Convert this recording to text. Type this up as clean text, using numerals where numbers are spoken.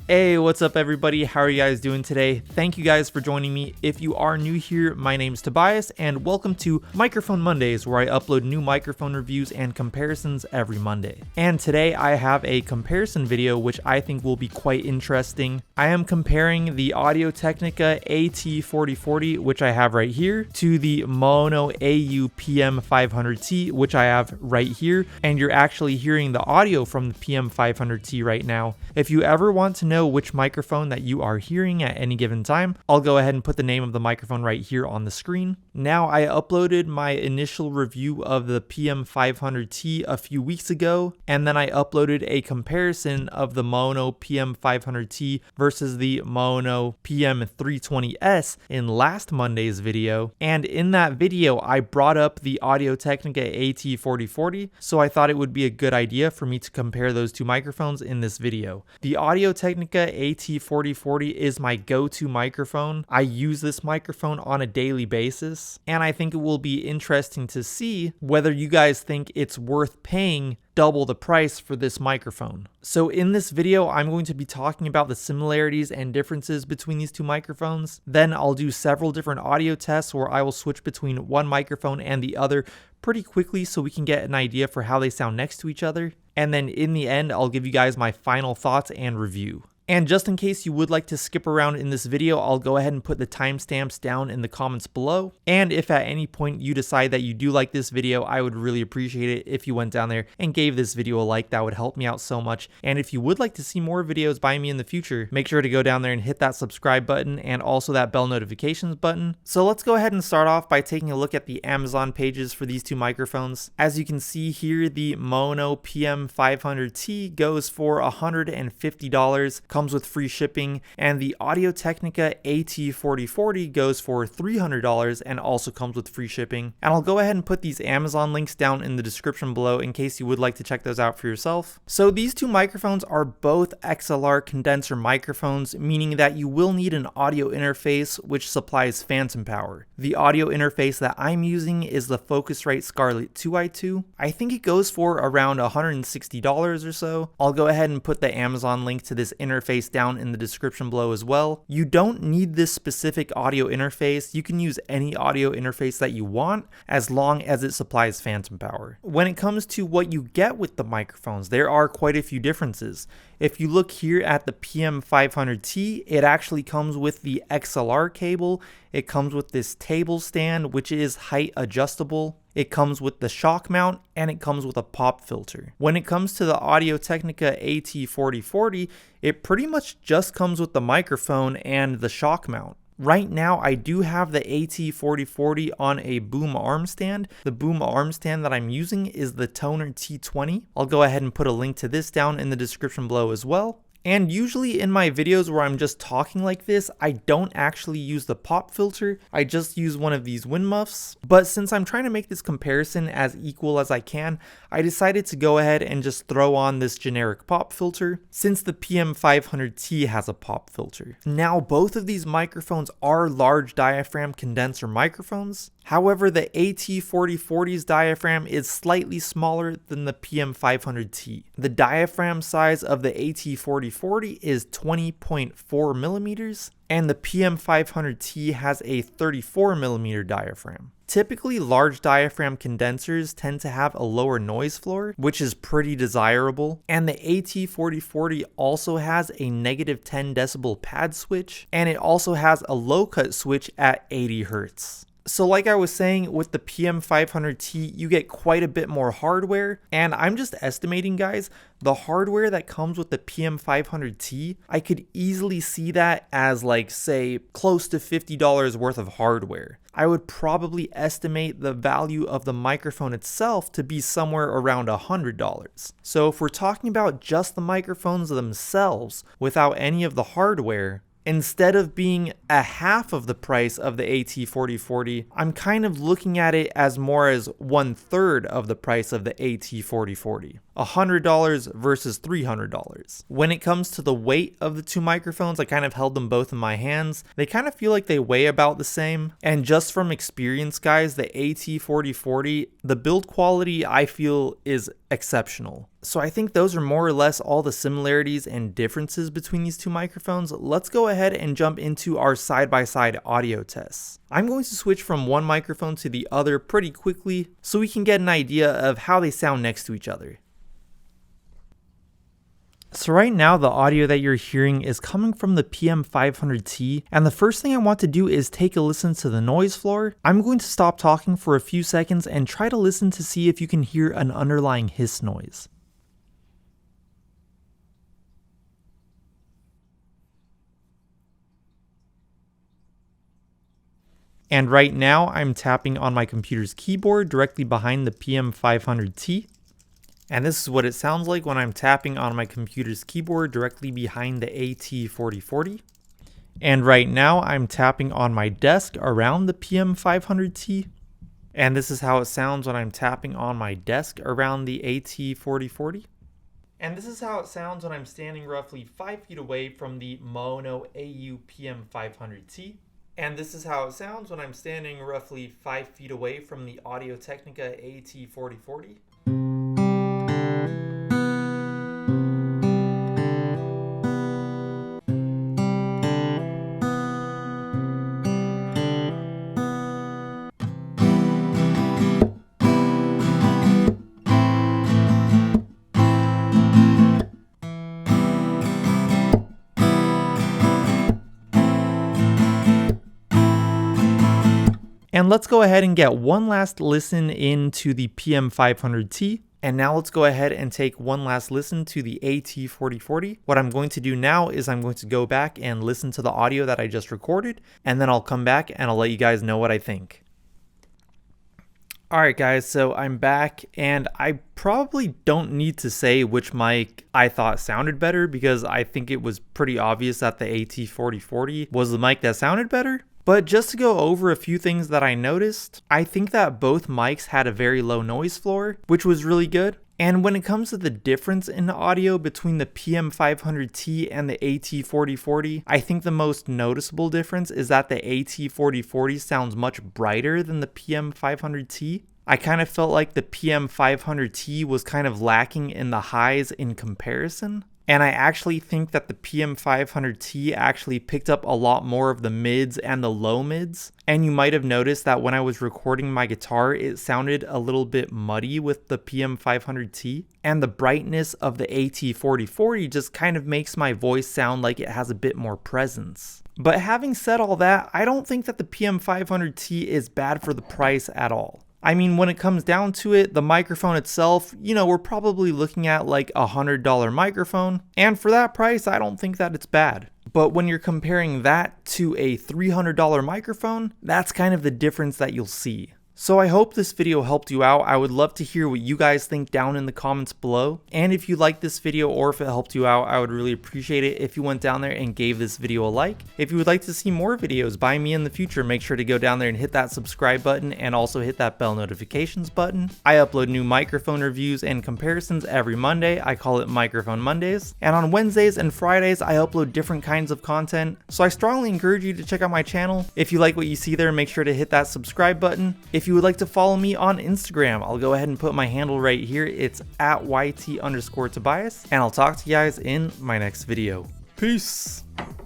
Hey, what's up everybody? How are you guys doing today? Thank you guys for joining me. If you are new here, my name's Tobias and welcome to Microphone Mondays, where I upload new microphone reviews and comparisons every Monday. And today I have a comparison video which I think will be quite interesting. I am comparing the Audio-Technica AT4040, which I have right here, to the Maono PM500T, which I have right here, and you're actually hearing the audio from the PM500T right now. If you ever want to know which microphone that you are hearing at any given time, I'll go ahead and put the name of the microphone right here on the screen. Now, I uploaded my initial review of the PM500T a few weeks ago, and then I uploaded a comparison of the Maono PM500T versus the Maono PM320S in last Monday's video. And in that video, I brought up the Audio-Technica AT4040, so I thought it would be a good idea for me to compare those two microphones in this video. The Audio-Technica AT4040 is my go-to microphone. I use this microphone on a daily basis, and I think it will be interesting to see whether you guys think it's worth paying double the price for this microphone. So in this video, I'm going to be talking about the similarities and differences between these two microphones. Then I'll do several different audio tests where I will switch between one microphone and the other pretty quickly so we can get an idea for how they sound next to each other. And then in the end, I'll give you guys my final thoughts and review. And just in case you would like to skip around in this video, I'll go ahead and put the timestamps down in the comments below. And if at any point you decide that you do like this video, I would really appreciate it if you went down there and gave this video a like. That would help me out so much. And if you would like to see more videos by me in the future, make sure to go down there and hit that subscribe button and also that bell notifications button. So let's go ahead and start off by taking a look at the Amazon pages for these two microphones. As you can see here, the Maono PM500T goes for $150. Comes with free shipping, and the Audio-Technica AT4040 goes for $300 and also comes with free shipping. And I'll go ahead and put these Amazon links down in the description below in case you would like to check those out for yourself. So these two microphones are both XLR condenser microphones, meaning that you will need an audio interface which supplies phantom power. The audio interface that I'm using is the Focusrite Scarlett 2i2. I think it goes for around $160 or so. I'll go ahead and put the Amazon link to this interface down in the description below as well. You don't need this specific audio interface. You can use any audio interface that you want as long as it supplies phantom power. When it comes to what you get with the microphones, there are quite a few differences. If you look here at the PM500T, it actually comes with the XLR cable. It comes with this table stand, which is height adjustable. It comes with the shock mount, and it comes with a pop filter. When it comes to the Audio-Technica AT4040, it pretty much just comes with the microphone and the shock mount. Right now, I do have the AT4040 on a boom arm stand. The boom arm stand that I'm using is the Toner T20. I'll go ahead and put a link to this down in the description below as well. And usually in my videos where I'm just talking like this, I don't actually use the pop filter. I just use one of these wind muffs. But since I'm trying to make this comparison as equal as I can, I decided to go ahead and just throw on this generic pop filter since the PM500T has a pop filter. Now, both of these microphones are large diaphragm condenser microphones. However, the AT4040's diaphragm is slightly smaller than the PM500T. The diaphragm size of the AT4040 is 20.4 millimeters, and the PM500T has a 34 millimeter diaphragm. Typically, large diaphragm condensers tend to have a lower noise floor, which is pretty desirable. And the AT4040 also has a -10 decibel pad switch, and it also has a low cut switch at 80 Hz. So like I was saying, with the PM500T, you get quite a bit more hardware, and I'm just estimating, guys, the hardware that comes with the PM500T, I could easily see that as like, say, close to $50 worth of hardware. I would probably estimate the value of the microphone itself to be somewhere around $100. So if we're talking about just the microphones themselves without any of the hardware, instead of being a half of the price of the AT4040, I'm kind of looking at it as more as 1/3 of the price of the AT4040. $100 versus $300. When it comes to the weight of the two microphones, I kind of held them both in my hands. They kind of feel like they weigh about the same. And just from experience, guys, the AT4040, the build quality I feel is exceptional. So I think those are more or less all the similarities and differences between these two microphones. Let's go ahead and jump into our side-by-side audio tests. I'm going to switch from one microphone to the other pretty quickly so we can get an idea of how they sound next to each other. So right now the audio that you're hearing is coming from the PM500T, and the first thing I want to do is take a listen to the noise floor. I'm going to stop talking for a few seconds and try to listen to see if you can hear an underlying hiss noise. And right now I'm tapping on my computer's keyboard directly behind the PM500T. And this is what it sounds like when I'm tapping on my computer's keyboard directly behind the AT4040. And right now I'm tapping on my desk around the PM500T. And this is how it sounds when I'm tapping on my desk around the AT4040. And this is how it sounds when I'm standing roughly 5 feet away from the Maono PM500T. And this is how it sounds when I'm standing roughly 5 feet away from the Audio-Technica AT4040. And let's go ahead and get one last listen into the PM500T. And now let's go ahead and take one last listen to the AT4040. What I'm going to do now is I'm going to go back and listen to the audio that I just recorded, and then I'll come back and I'll let you guys know what I think. Alright guys, so I'm back, and I probably don't need to say which mic I thought sounded better because I think it was pretty obvious that the AT4040 was the mic that sounded better. But just to go over a few things that I noticed, I think that both mics had a very low noise floor, which was really good. And when it comes to the difference in audio between the PM500T and the AT4040, I think the most noticeable difference is that the AT4040 sounds much brighter than the PM500T. I kind of felt like the PM500T was kind of lacking in the highs in comparison. And I actually think that the PM500T actually picked up a lot more of the mids and the low mids. And you might have noticed that when I was recording my guitar, it sounded a little bit muddy with the PM500T. And the brightness of the AT4040 just kind of makes my voice sound like it has a bit more presence. But having said all that, I don't think that the PM500T is bad for the price at all. I mean, when it comes down to it, the microphone itself, we're probably looking at like a $100 microphone. And for that price, I don't think that it's bad. But when you're comparing that to a $300 microphone, that's kind of the difference that you'll see. So I hope this video helped you out. I would love to hear what you guys think down in the comments below. And if you liked this video or if it helped you out, I would really appreciate it if you went down there and gave this video a like. If you would like to see more videos by me in the future, make sure to go down there and hit that subscribe button and also hit that bell notifications button. I upload new microphone reviews and comparisons every Monday. I call it Microphone Mondays. And on Wednesdays and Fridays, I upload different kinds of content. So I strongly encourage you to check out my channel. If you like what you see there, make sure to hit that subscribe button. If you would like to follow me on Instagram, I'll go ahead and put my handle right here. It's at YT_Tobias, and I'll talk to you guys in my next video. Peace.